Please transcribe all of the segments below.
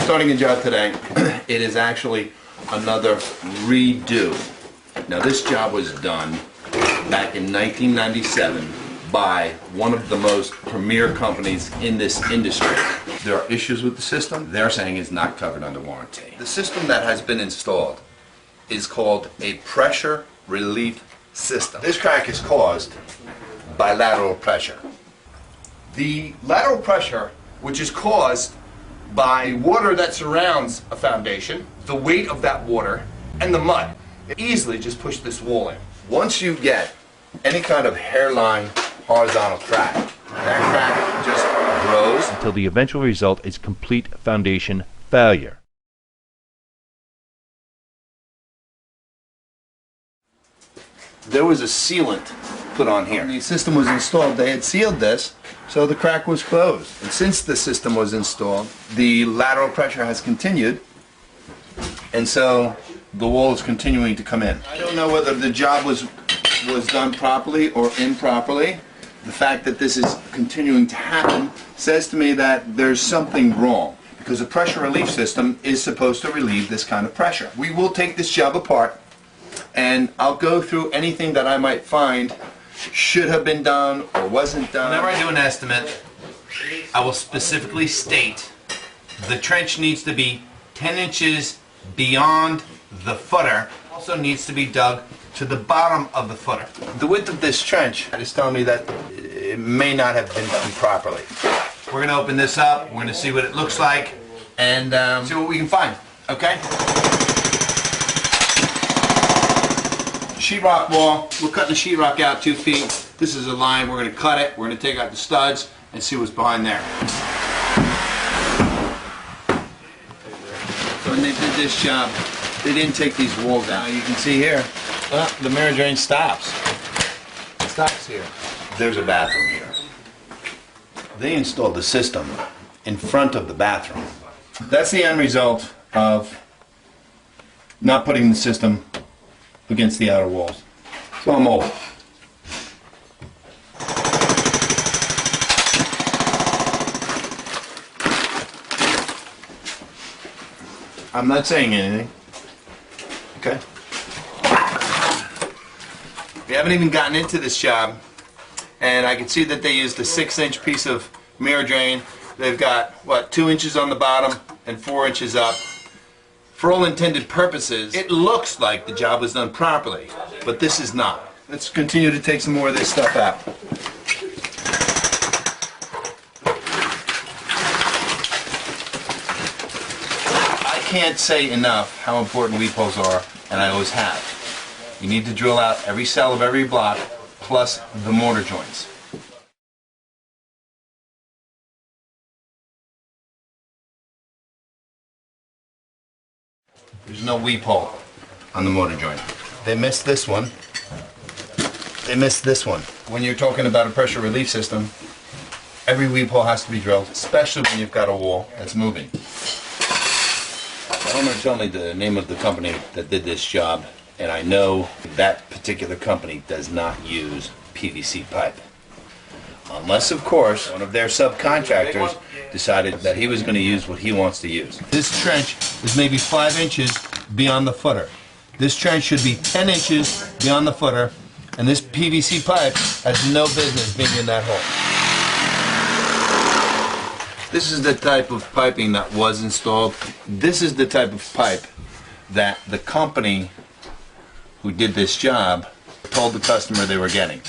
starting a job today, it is actually another redo. Now this job was done back in 1997 by one of the most premier companies in this industry. There are issues with the system they're saying is not covered under warranty. The system that has been installed is called a pressure relief system. This crack is caused by lateral pressure. The lateral pressure, which is caused by water that surrounds a foundation, the weight of that water, and the mud, it easily just push this wall in. Once you get any kind of hairline horizontal crack, that crack just grows until the eventual result is complete foundation failure. There was a sealant put on here. When the system was installed, they had sealed this, so the crack was closed. And since the system was installed, the lateral pressure has continued, and so the wall is continuing to come in. I don't know whether the job was done properly or improperly. The fact that this is continuing to happen says to me that there's something wrong, because a pressure relief system is supposed to relieve this kind of pressure. We will take this job apart, and I'll go through anything that I might find should have been done or wasn't done. Whenever I do an estimate, I will specifically state the trench needs to be 10 inches beyond the footer. Also needs to be dug to the bottom of the footer. The width of this trench is telling me that it may not have been done properly. We're going to open this up, we're going to see what it looks like, and see what we can find, okay? Sheetrock wall, we're cutting the sheetrock out 2 feet. This is a line, we're going to cut it, we're going to take out the studs and see what's behind there. So when they did this job, they didn't take these walls out. You can see here, the mirror drain stops. It stops here. There's a bathroom here. They installed the system in front of the bathroom. That's the end result of not putting the system against the outer walls. So I'm old. I'm not saying anything. Okay? We haven't even gotten into this job, and I can see that they used a 6-inch piece of mirror drain. They've got, what, 2 inches on the bottom and 4 inches up. For all intended purposes, it looks like the job was done properly, but this is not. Let's continue to take some more of this stuff out. I can't say enough how important weep holes are, and I always have. You need to drill out every cell of every block, plus the mortar joints. There's no weep hole on the mortar joint. They missed this one. They missed this one. When you're talking about a pressure relief system, every weep hole has to be drilled, especially when you've got a wall that's moving. The owner told me the name of the company that did this job, and I know that particular company does not use PVC pipe. Unless, of course, one of their subcontractors decided that he was going to use what he wants to use. This trench is maybe 5 inches beyond the footer. This trench should be 10 inches beyond the footer, and this PVC pipe has no business being in that hole. This is the type of piping that was installed. This is the type of pipe that the company who did this job told the customer they were getting.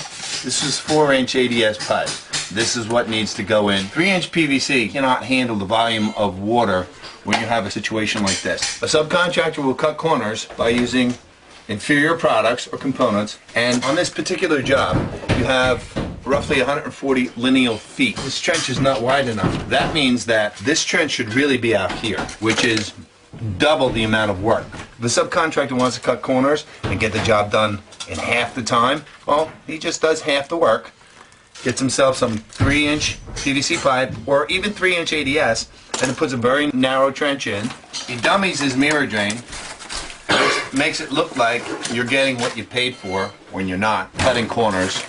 This is 4-inch ADS pipe. This is what needs to go in. 3-inch PVC cannot handle the volume of water when you have a situation like this. A subcontractor will cut corners by using inferior products or components, and on this particular job you have roughly 140 lineal feet. This trench is not wide enough. That means that this trench should really be out here, which is double the amount of work. If the subcontractor wants to cut corners and get the job done in half the time, well, he just does half the work, gets himself some 3-inch PVC pipe or even 3-inch ADS, and then puts a very narrow trench in. He dummies his mirror drain, which makes it look like you're getting what you paid for when you're not. Cutting corners,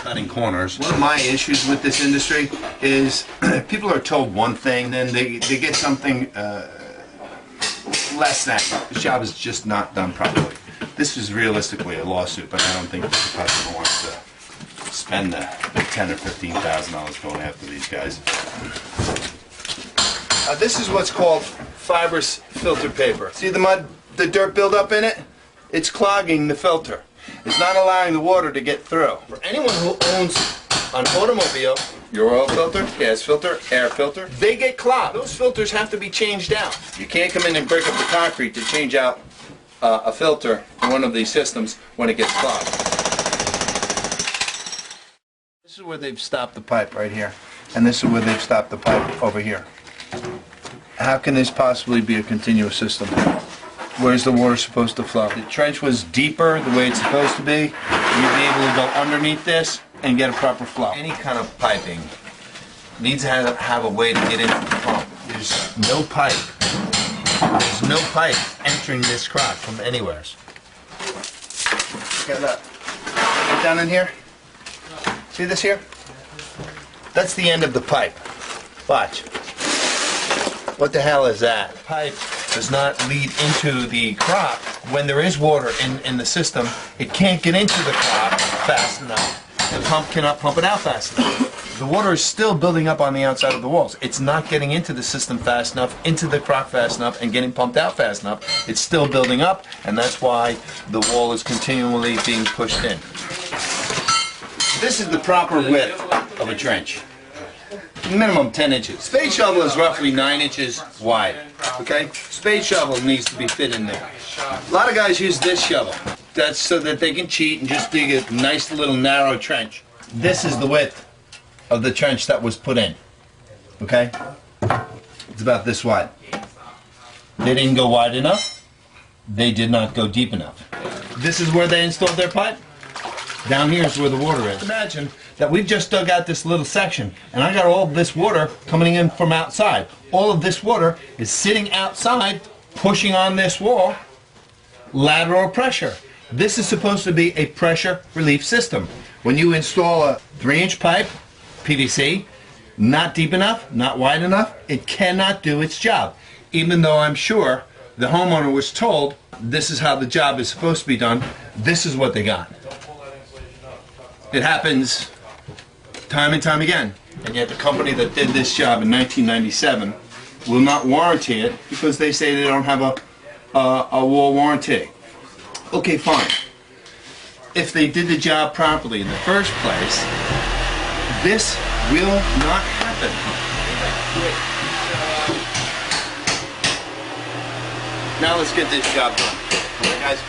cutting corners. One of my issues with this industry is people are told one thing, then they get something less than. The job is just not done properly. This is realistically a lawsuit, but I don't think the customer wants to spend the $10,000 or $15,000 going after these guys. This is what's called fibrous filter paper. See the mud, the dirt buildup in it? It's clogging the filter. It's not allowing the water to get through. For anyone who owns an automobile, your oil filter, gas filter, air filter, they get clogged. Those filters have to be changed out. You can't come in and break up the concrete to change out a filter in one of these systems when it gets clogged. This is where they've stopped the pipe right here, and this is where they've stopped the pipe over here. How can this possibly be a continuous system? Where's the water supposed to flow? The trench was deeper the way it's supposed to be. You'd be able to go underneath this and get a proper flow. Any kind of piping needs to have a way to get into the pump. There's no pipe. There's no pipe entering this crock from anywhere. Okay, look. Right down in here. See this here? That's the end of the pipe. Watch. What the hell is that? Pipe does not lead into the crock. When there is water in the system, it can't get into the crock fast enough. The pump cannot pump it out fast enough. The water is still building up on the outside of the walls. It's not getting into the system fast enough, into the crock fast enough, and getting pumped out fast enough. It's still building up, and that's why the wall is continually being pushed in. This is the proper width of a trench. Minimum 10 inches. Spade shovel is roughly 9 inches wide. Okay? Spade shovel needs to be fit in there. A lot of guys use this shovel. That's so that they can cheat and just dig a nice little narrow trench. This is the width of the trench that was put in. Okay? It's about this wide. They didn't go wide enough. They did not go deep enough. This is where they installed their pipe. Down here is where the water is. Imagine that we've just dug out this little section, and I got all this water coming in from outside. All of this water is sitting outside, pushing on this wall, lateral pressure. This is supposed to be a pressure relief system. When you install a 3-inch pipe, PVC, not deep enough, not wide enough, it cannot do its job. Even though I'm sure the homeowner was told this is how the job is supposed to be done, this is what they got. It happens time and time again, and yet the company that did this job in 1997 will not warranty it because they say they don't have a wall warranty. Okay, fine. If they did the job properly in the first place, this will not happen. Now let's get this job done. All right, guys?